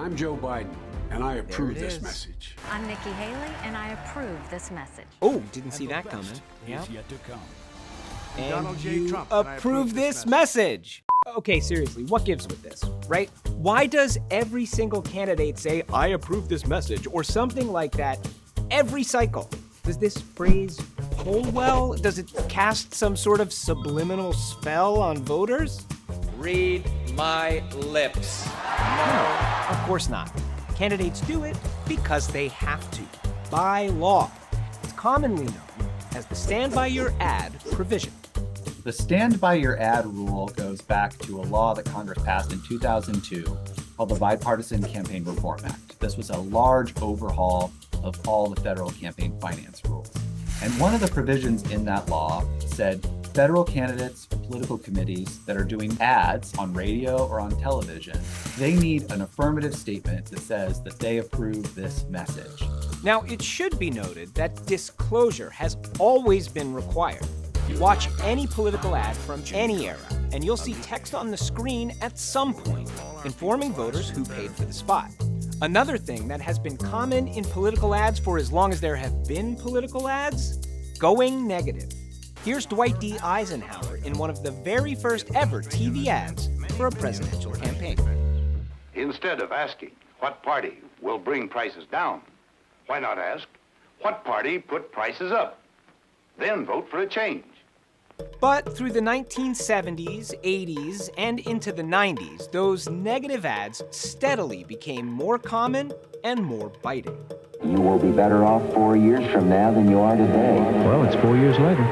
I'm Joe Biden, and I approve this message. I'm Nikki Haley, and I approve this message. Oh, didn't see that coming. Yeah. Yet to come. And Donald J. you Trump, approve this message. Okay, seriously, what gives with this, right? Why does every single candidate say, I approve this message, or something like that every cycle? Does this phrase poll well? Does it cast some sort of subliminal spell on voters? Read my lips. No, of course not. Candidates do it because they have to, by law. It's commonly known as the Stand By Your Ad provision. The Stand By Your Ad rule goes back to a law that Congress passed in 2002 called the Bipartisan Campaign Reform Act. This was a large overhaul of all the federal campaign finance rules. And one of the provisions in that law said federal candidates, political committees that are doing ads on radio or on television, they need an affirmative statement that says that they approve this message. Now, it should be noted that disclosure has always been required. You watch any political ad from any era, and you'll see text on the screen at some point informing voters who paid for the spot. Another thing that has been common in political ads for as long as there have been political ads, going negative. Here's Dwight D. Eisenhower in one of the very first ever TV ads for a presidential campaign. Instead of asking what party will bring prices down, why not ask what party put prices up? Then vote for a change. But through the 1970s, 80s, and into the 90s, those negative ads steadily became more common and more biting. You will be better off 4 years from now than you are today. Well, it's 4 years later.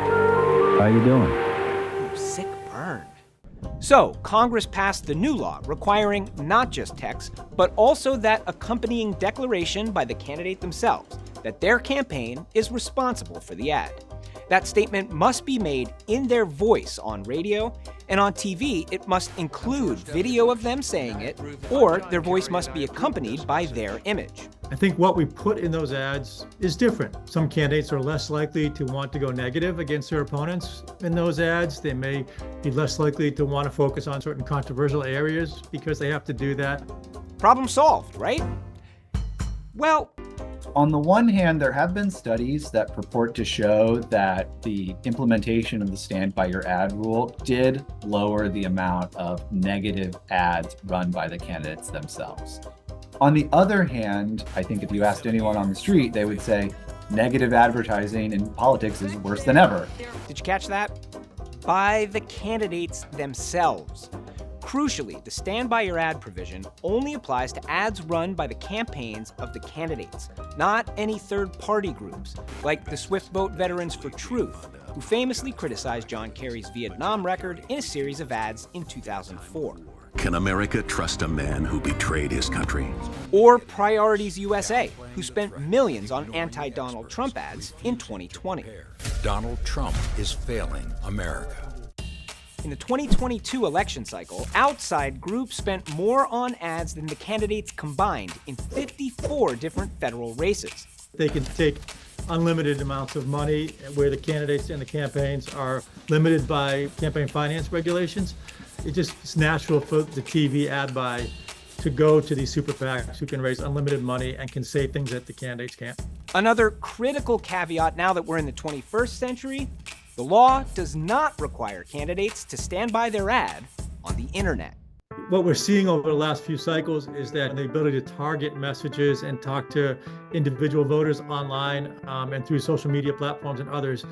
How you doing? Ooh, sick burn. So, Congress passed the new law requiring not just text, but also that accompanying declaration by the candidate themselves that their campaign is responsible for the ad. That statement must be made in their voice on radio, and on TV, it must include video of them saying it, or their voice must be accompanied by their image. I think what we put in those ads is different. Some candidates are less likely to want to go negative against their opponents in those ads. They may be less likely to want to focus on certain controversial areas because they have to do that. Problem solved, right? Well, on the one hand, there have been studies that purport to show that the implementation of the Stand By Your Ad rule did lower the amount of negative ads run by the candidates themselves. On the other hand, I think if you asked anyone on the street, they would say negative advertising in politics is worse than ever. Did you catch that? By the candidates themselves. Crucially, the Stand By Your Ad provision only applies to ads run by the campaigns of the candidates, not any third-party groups, like the Swift Boat Veterans for Truth, who famously criticized John Kerry's Vietnam record in a series of ads in 2004. Can America trust a man who betrayed his country? Or Priorities USA, who spent millions on anti-Donald Trump ads in 2020. Donald Trump is failing America. In the 2022 election cycle, outside groups spent more on ads than the candidates combined in 54 different federal races. They can take unlimited amounts of money where the candidates and the campaigns are limited by campaign finance regulations. It's natural for the TV ad buy to go to these super PACs who can raise unlimited money and can say things that the candidates can't. Another critical caveat now that we're in the 21st century, the law does not require candidates to stand by their ad on the internet. What we're seeing over the last few cycles is that the ability to target messages and talk to individual voters online and through social media platforms and others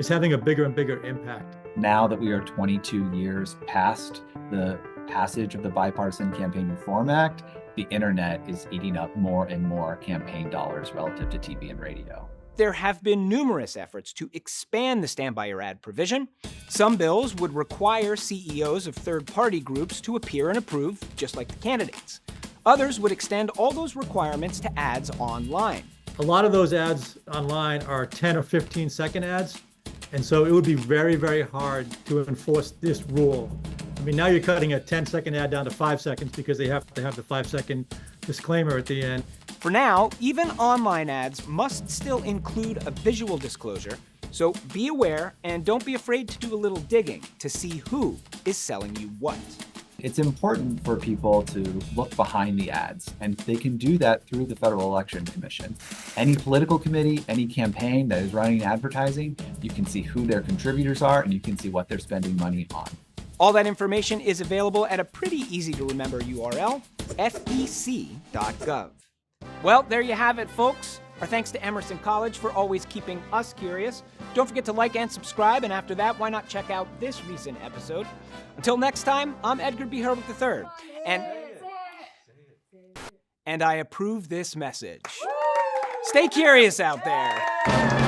is having a bigger and bigger impact. Now that we are 22 years past the passage of the Bipartisan Campaign Reform Act, the internet is eating up more and more campaign dollars relative to TV and radio. There have been numerous efforts to expand the Stand By Your Ad provision. Some bills would require CEOs of third-party groups to appear and approve, just like the candidates. Others would extend all those requirements to ads online. A lot of those ads online are 10 or 15-second ads, and so it would be very, very hard to enforce this rule. I mean, now you're cutting a 10-second ad down to 5 seconds because they have to have the 5-second disclaimer at the end. For now, even online ads must still include a visual disclosure, so be aware and don't be afraid to do a little digging to see who is selling you what. It's important for people to look behind the ads, and they can do that through the Federal Election Commission. Any political committee, any campaign that is running advertising, you can see who their contributors are and you can see what they're spending money on. All that information is available at a pretty easy to remember URL, fec.gov. Well, there you have it, folks. Our thanks to Emerson College for always keeping us curious. Don't forget to like and subscribe, and after that, why not check out this recent episode? Until next time, I'm Edgar B. Hurwick III, and I approve this message. Stay curious out there.